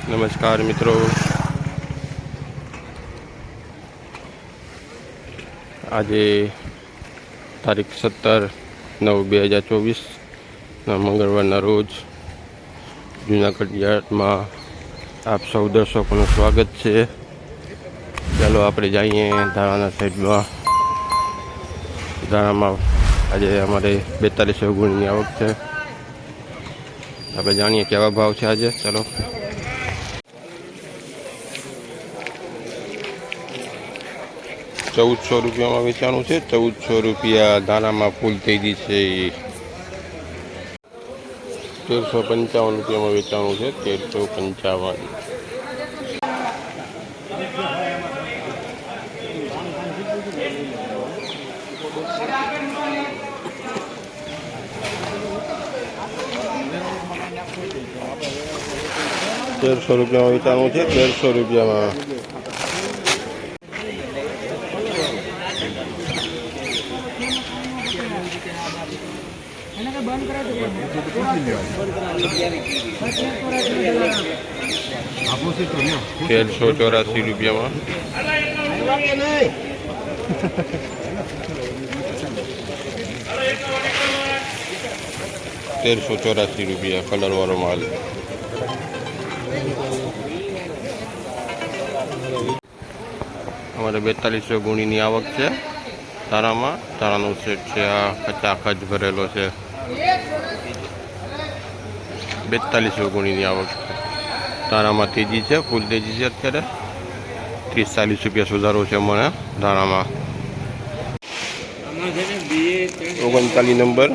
नमस्कार मित्रों, आज तारीख 17/9/2024 मंगलवार रोज जूनागढ़ यार्ड में आप सौ दर्शकों स्वागत है। चलो आप जाइए धाराना साइड में। धारा में आज अमारे 4200 गुणी आवक है। आप जानिए केवा भाव है आज। चलो 1400 रुपया में वेचाणु है। 1400 रुपया धारा में फूल तेजी से 1355 रुपया में वेचाणु है। 1355 1300 रुपया में वेचाणु है। 1300 रुपया में ₹1384 रुपया में 1384 रुपया कलर वालो माल। हमारे 4200 गुणी आवक है। तारा में तारा सेट है। आ खचाखच भरेलो है। 4200 गुणी आवक तारा में तेजी है। फूल तेजी है। अत्यारे 30-40 रुपया सुधारो है मैंने धारा में। 39 नंबर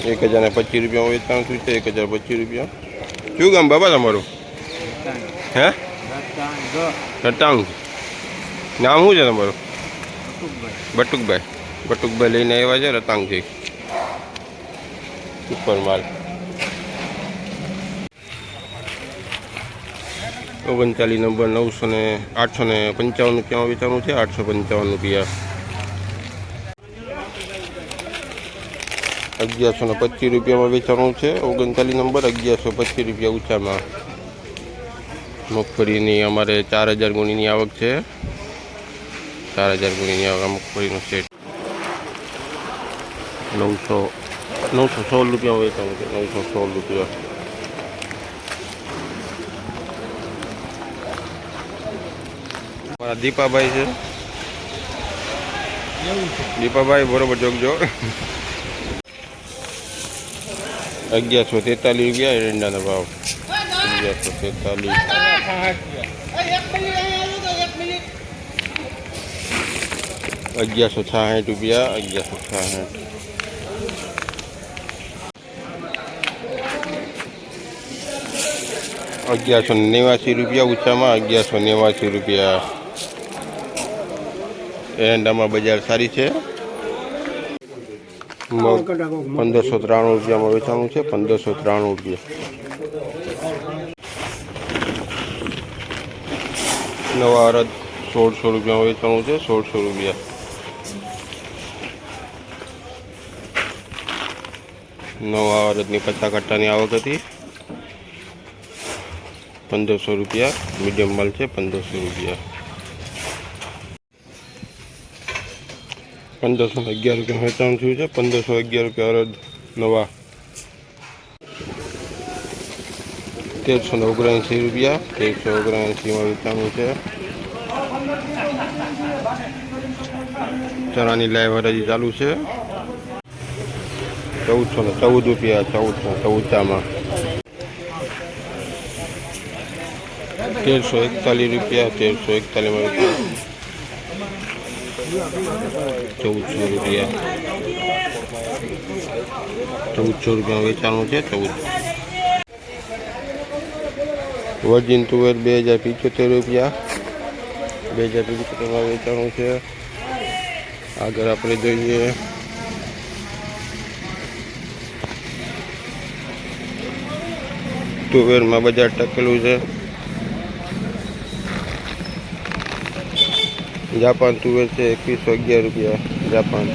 1025 रुपया में वेचाण थयुं छे। 1025 रुपया। क्यों गाम बाबा तमारू? है रटांग। नाम शू है तमारू? बटुकभाई। बटुकभाई लईने आव्या छे रतांग थी। सुपर माल। 39 नंबर 855 रुपया में वेचाणु है। 855 रुपया। 1125 रुपया में वेचाणु है। 39 नंबर 1125 रुपया ऊँचा में। मगफड़ी नी अमारे 4000 गुणी आवक है। 4000 गुणी आवक मगफड़ी नो सेट 916 रुपया में वेचाणु है। 916 रुपया। दीपाभाई है। दीपाभाई बरोबर जोगजो। 1143 रुपया एरंडा ना भाव। 1143 1166 रुपया। 1166 1189 रुपया ऊँचा में। 1189 रुपया। एरंडा में बजार सारी है। 1593 रुपया में वेचाणु है। 1593 रुपया। नवा अरद 1600 रुपया में वेचाणु है। 1600 रुपया। नवा अरद की 50 कट्टा की आवक थी। 1500 रुपया। मीडियम माल है। 1500 रुपया। 1511 रुपया वेचाण थयुं छे। 1511 रुपया अरद नवा। 1379 रुपया। 1379 में वेचाणु है। चना लाइव हराजी चालू है। 1414 रुपया। 1400 ऊँचा में। 1341 रुपया। 1341 में वेचाणु। 1400 रुपया। 1400 रुपया वेचाणु है। 1400। वर्जिन तुवेर 2075 रुपया। 2075 में वेचाणु है। आगे आप जोईए तुवेर में बजार टकेलू है। जापान तुवेर से 2111 रुपया। जापान।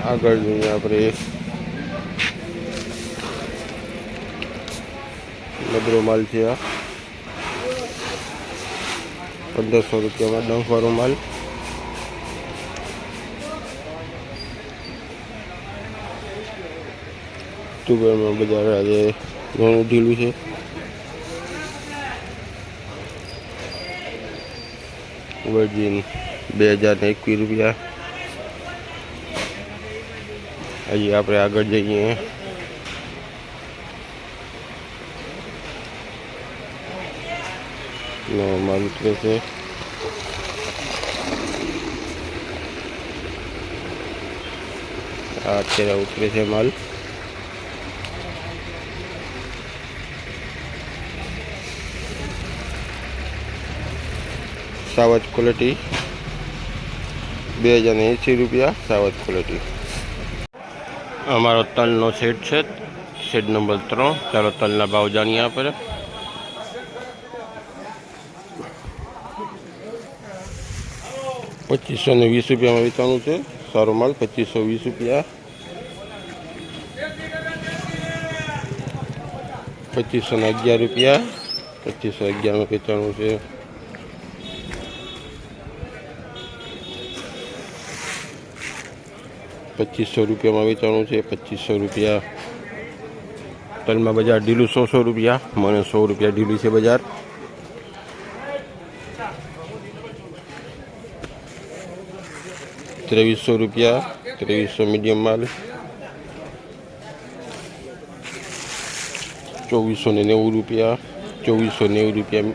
आगे जोईए आपणे નબળો માલ છે આ 1500 રૂપિયામાં ડંખવાળો માલ. તુવેરમાં બજાર આજે ઘણું ઢીલું છે. વર્જિન 2021 રૂપિયા. હજી આપણે આગળ જઈએ. નો માલ ઉતરે છે. આ અત્યારે ઉતરે છે માલ. સાવજ ક્વોલિટી 2080 રૂપિયા. સાવજ ક્વોલિટી. અમારો તલનો શેડ છે, શેડ નંબર 3. ચાલો તલના ભાવ જાણીએ આપણે. ₹2520 વેચાણું છે. સારો માલ 2520 રૂપિયા. 2511 રૂપિયા. 2511 વેચાણું છે. 2500 રૂપિયામાં વેચાણું છે. 2500 રૂપિયા. તલમાં બજાર ઢીલું 100 રૂપિયા. મને 100 રૂપિયા ઢીલું છે બજાર. ₹2300 રૂપિયા. 2300 મીડિયમ માલ. 2490 રૂપિયા. 2490 રૂપિયા.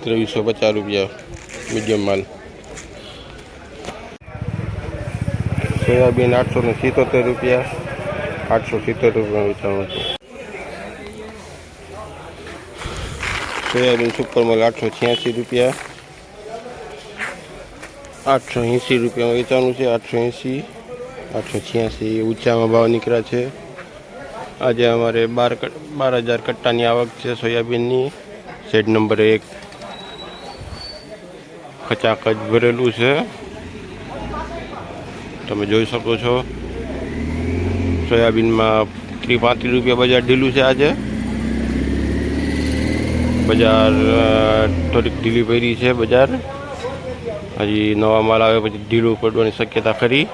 ₹2350 મીડિયમ માલ. સોયાબીન 877 રૂપિયા. 870 રૂપિયા વેચાણું છે. સોયાબીન સુપરમાલ 886 રૂપિયા. 880 રૂપિયામાં વેચાણું છે. 880 886 ઊંચામાં ભાવ નીકળ્યા છે. આજે અમારે 12,000 કટ્ટાની આવક છે સોયાબીનની. શેડ નંબર 1 ખચાખચ ભરેલું છે. તમે જોઈ શકો છો. સોયાબીનમાં 35 રૂપિયા બજાર ઢીલું છે આજે. બજાર થોડીક ઢીલી પડી છે બજાર. હજી નવા માલ આવે પછી ઢીલું પડવાની શક્યતા ખરી.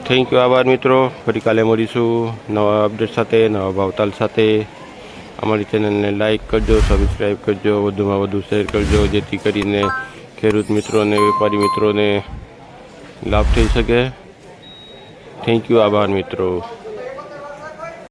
થેન્ક યુ, આભાર મિત્રો. ફરી કાલે મળીશું નવા અપડેટ સાથે, નવા ભાવતાલ સાથે. અમારી ચેનલને લાઈક કરજો, સબસ્ક્રાઈબ કરજો, વધુમાં વધુ શેર કરજો, જેથી કરીને ખેડૂત મિત્રોને, વેપારી મિત્રોને લાભ થઈ શકે. થેન્ક યુ, આભાર મિત્રો.